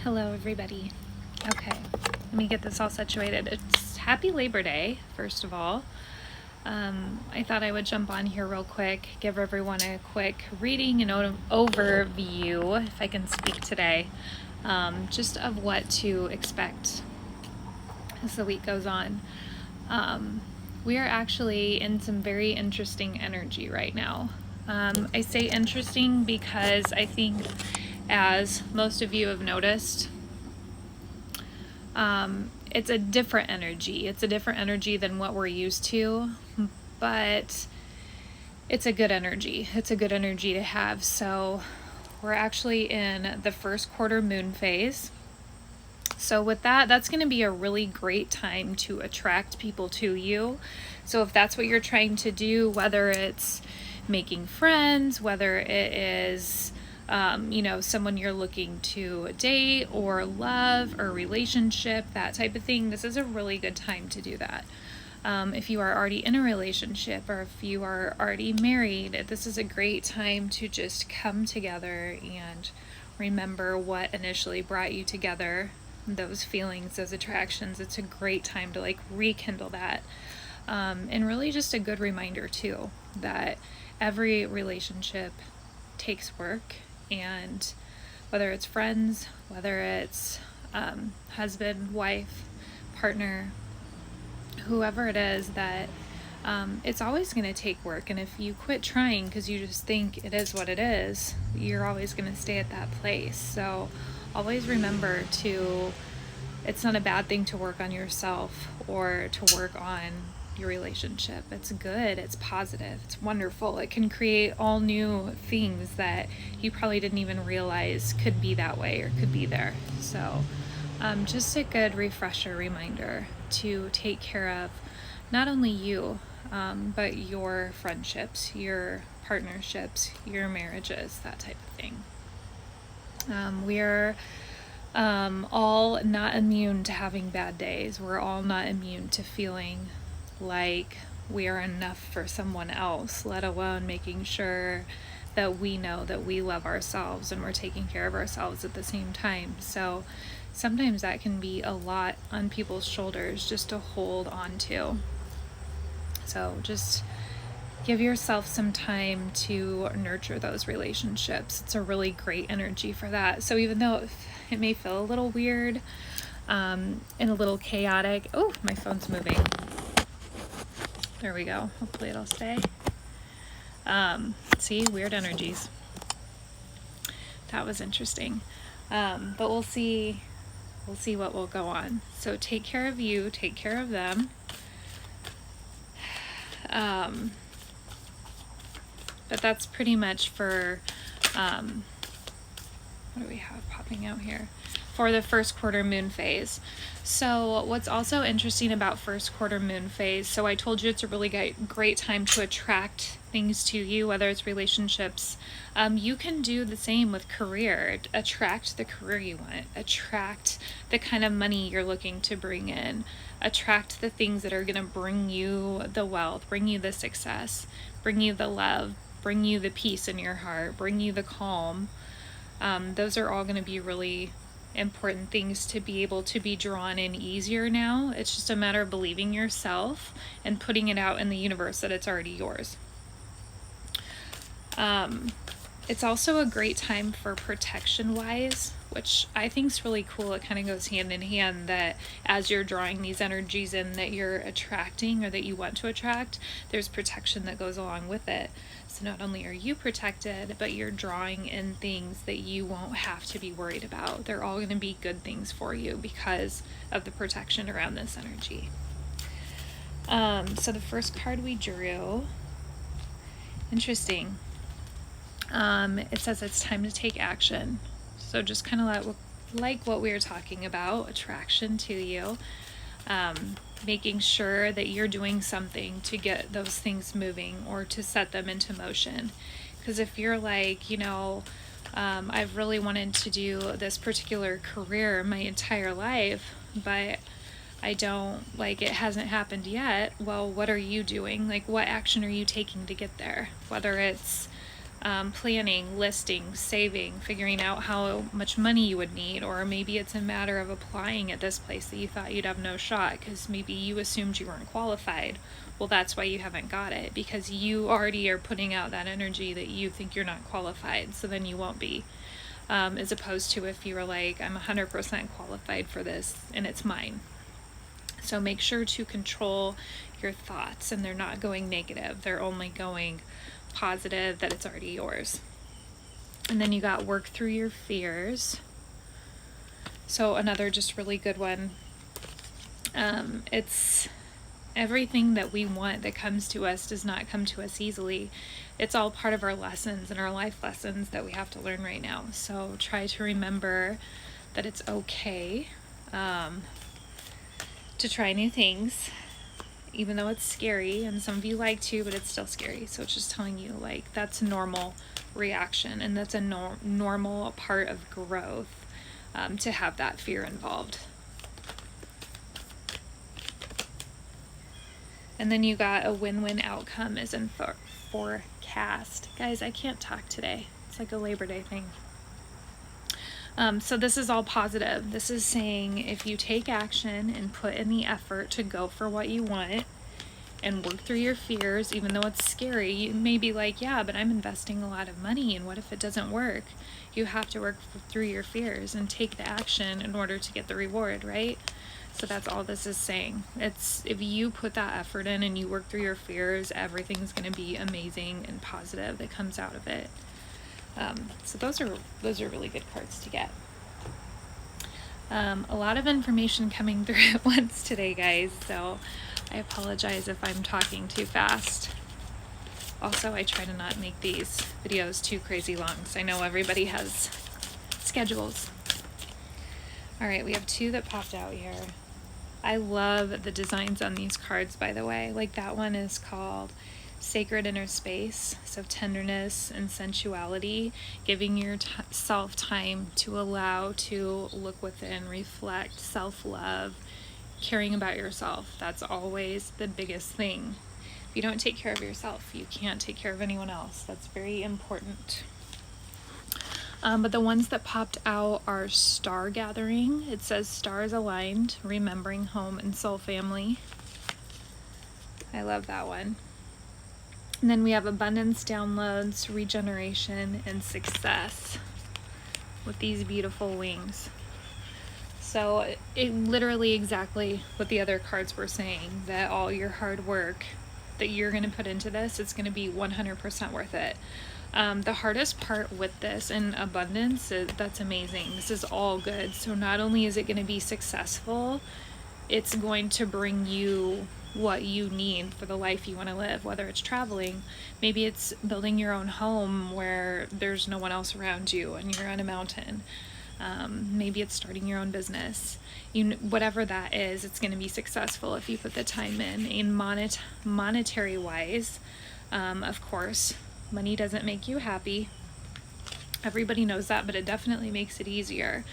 Hello, everybody. Okay, let me get this all situated. It's Happy Labor Day, first of all. I thought I would jump on here real quick, give everyone a quick reading and overview, if I can speak today, just of what to expect as the week goes on. We are actually in some very interesting energy right now. I say interesting because I think, as most of you have noticed, it's a different energy. It's a different energy than what we're used to, but it's a good energy. It's a good energy to have. So we're actually in the first quarter moon phase. So with that, that's going to be a really great time to attract people to you. So if that's what you're trying to do, whether it's making friends, whether it is someone you're looking to date or love or relationship, that type of thing, this is a really good time to do that. If you are already in a relationship or if you are already married, this is a great time to just come together and remember what initially brought you together, those feelings, those attractions. It's a great time to rekindle that. And really just a good reminder too that every relationship takes work, and whether it's friends, whether it's husband, wife, partner, whoever it is, that it's always going to take work. And if you quit trying because you just think it is what it is, you're always going to stay at that place. So always remember it's not a bad thing to work on yourself or to work on your relationship. It's good, it's positive, it's wonderful. It can create all new things that you probably didn't even realize could be that way or could be there. So just a good refresher reminder to take care of not only you, but your friendships, your partnerships, your marriages, that type of thing. We're all not immune to having bad days. We're all not immune to feeling like we are enough for someone else, let alone making sure that we know that we love ourselves and we're taking care of ourselves at the same time. So sometimes that can be a lot on people's shoulders just to hold on to. So just give yourself some time to nurture those relationships. It's a really great energy for that. So even though it may feel a little weird and a little chaotic, oh, my phone's moving. There we go. Hopefully it'll stay. See, weird energies. That was interesting. But we'll see what will go on. So take care of you, take care of them. But that's pretty much for, what do we have popping out here? For the first quarter moon phase. So what's also interesting about first quarter moon phase, so I told you it's a really great time to attract things to you, whether it's relationships. You can do the same with career. Attract the career you want. Attract the kind of money you're looking to bring in. Attract the things that are going to bring you the wealth, bring you the success, bring you the love, bring you the peace in your heart, bring you the calm. Those are all going to be really important things to be able to be drawn in easier now. It's just a matter of believing yourself and putting it out in the universe that it's already yours. It's also a great time for protection wise, which I think is really cool. It kind of goes hand in hand that as you're drawing these energies in that you're attracting or that you want to attract, there's protection that goes along with it. So not only are you protected, but you're drawing in things that you won't have to be worried about. They're all going to be good things for you because of the protection around this energy. So the first card we drew, interesting. It says it's time to take action. So just kind of like what we were talking about, attraction to you, making sure that you're doing something to get those things moving or to set them into motion. Because if you're like, I've really wanted to do this particular career my entire life, but I don't, it hasn't happened yet, well, what are you doing? What action are you taking to get there? Whether it's planning, listing, saving, figuring out how much money you would need, or maybe it's a matter of applying at this place that you thought you'd have no shot because maybe you assumed you weren't qualified. Well, that's why you haven't got it, because you already are putting out that energy that you think you're not qualified, so then you won't be. As opposed to if you were like, I'm 100% qualified for this and it's mine. So make sure to control your thoughts, and they're not going negative. They're only going positive, that it's already yours. And then you got work through your fears. So another just really good one. It's everything that we want that comes to us does not come to us easily. It's all part of our lessons and our life lessons that we have to learn right now. So try to remember that it's okay to try new things, even though it's scary, and some of you like to, but it's still scary. So it's just telling you, like, that's a normal reaction, and that's a normal part of growth, to have that fear involved. And then you got a win-win outcome is in forecast. Guys, I can't talk today. It's like a Labor Day thing. So this is all positive. This is saying if you take action and put in the effort to go for what you want and work through your fears, even though it's scary, you may be like, yeah, but I'm investing a lot of money, and what if it doesn't work? You have to work through your fears and take the action in order to get the reward, right? So that's all this is saying. It's if you put that effort in and you work through your fears, everything's going to be amazing and positive that comes out of it. So those are really good cards to get. A lot of information coming through at once today, guys, so I apologize if I'm talking too fast. Also, I try to not make these videos too crazy long, so I know everybody has schedules. Alright, we have two that popped out here. I love the designs on these cards, by the way. Like, that one is called Sacred Inner Space, so tenderness and sensuality, giving yourself time to allow to look within, reflect, self-love, caring about yourself. That's always the biggest thing. If you don't take care of yourself, you can't take care of anyone else. That's very important. But the ones that popped out are Star Gathering. It says stars aligned, remembering home and soul family. I love that one. And then we have abundance, downloads, regeneration, and success with these beautiful wings. So it literally exactly what the other cards were saying, that all your hard work that you're going to put into this, it's going to be 100% worth it. The hardest part with this in abundance, that's amazing. This is all good. So not only is it going to be successful, it's going to bring you what you need for the life you want to live, whether it's traveling, maybe it's building your own home where there's no one else around you and you're on a mountain. Maybe it's starting your own business. Whatever that is, it's going to be successful if you put the time in monetary wise. Of course, money doesn't make you happy. Everybody knows that, but it definitely makes it easier.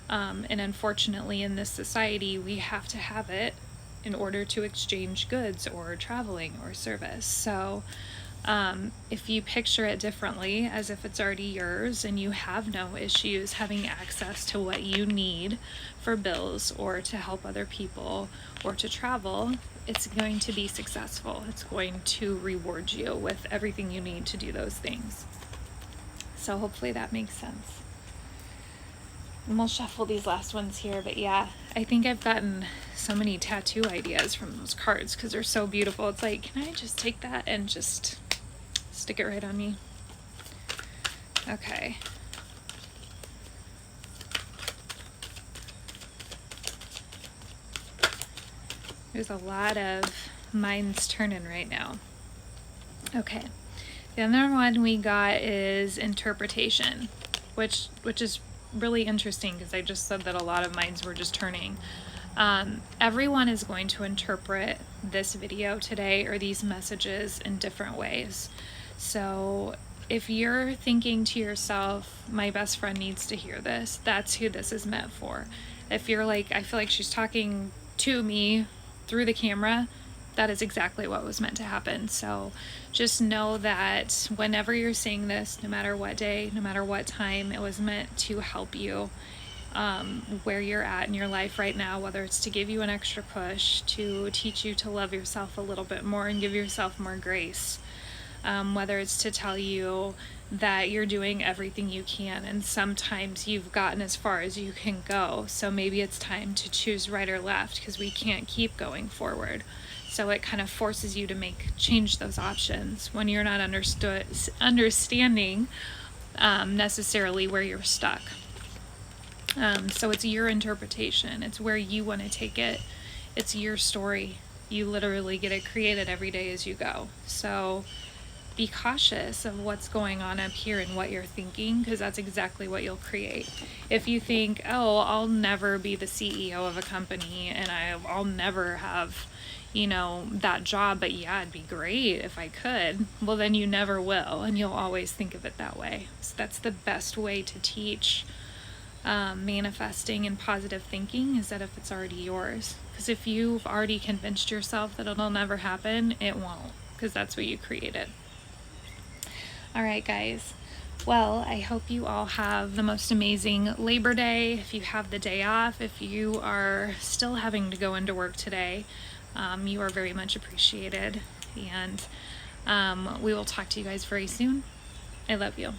And unfortunately, in this society, we have to have it in order to exchange goods or traveling or service. So if you picture it differently, as if it's already yours and you have no issues having access to what you need for bills or to help other people or to travel, it's going to be successful. It's going to reward you with everything you need to do those things. So hopefully that makes sense. And we'll shuffle these last ones here, but yeah, I think I've gotten so many tattoo ideas from those cards because they're so beautiful. It's like, can I just take that and just stick it right on me? Okay. There's a lot of minds turning right now. Okay. The other one we got is interpretation, which is really interesting because I just said that a lot of minds were just turning. Everyone is going to interpret this video today or these messages in different ways. So if you're thinking to yourself, my best friend needs to hear this, that's who this is meant for. If you're like, I feel like she's talking to me through the camera, that is exactly what was meant to happen. So just know that whenever you're seeing this, no matter what day, no matter what time, it was meant to help you where you're at in your life right now, whether it's to give you an extra push, to teach you to love yourself a little bit more and give yourself more grace, whether it's to tell you that you're doing everything you can and sometimes you've gotten as far as you can go, so maybe it's time to choose right or left because we can't keep going forward. So it kind of forces you to change those options when you're not understanding necessarily where you're stuck. So it's your interpretation. It's where you want to take it. It's your story. You literally get it created every day as you go. So be cautious of what's going on up here and what you're thinking, because that's exactly what you'll create. If you think, oh, I'll never be the CEO of a company and I'll never have, that job, but yeah, it'd be great if I could. Well, then you never will, and you'll always think of it that way. So that's the best way to teach manifesting and positive thinking, is that if it's already yours. Because if you've already convinced yourself that it'll never happen, it won't, because that's what you created. All right, guys. Well, I hope you all have the most amazing Labor Day. If you have the day off, if you are still having to go into work today, you are very much appreciated. And we will talk to you guys very soon. I love you.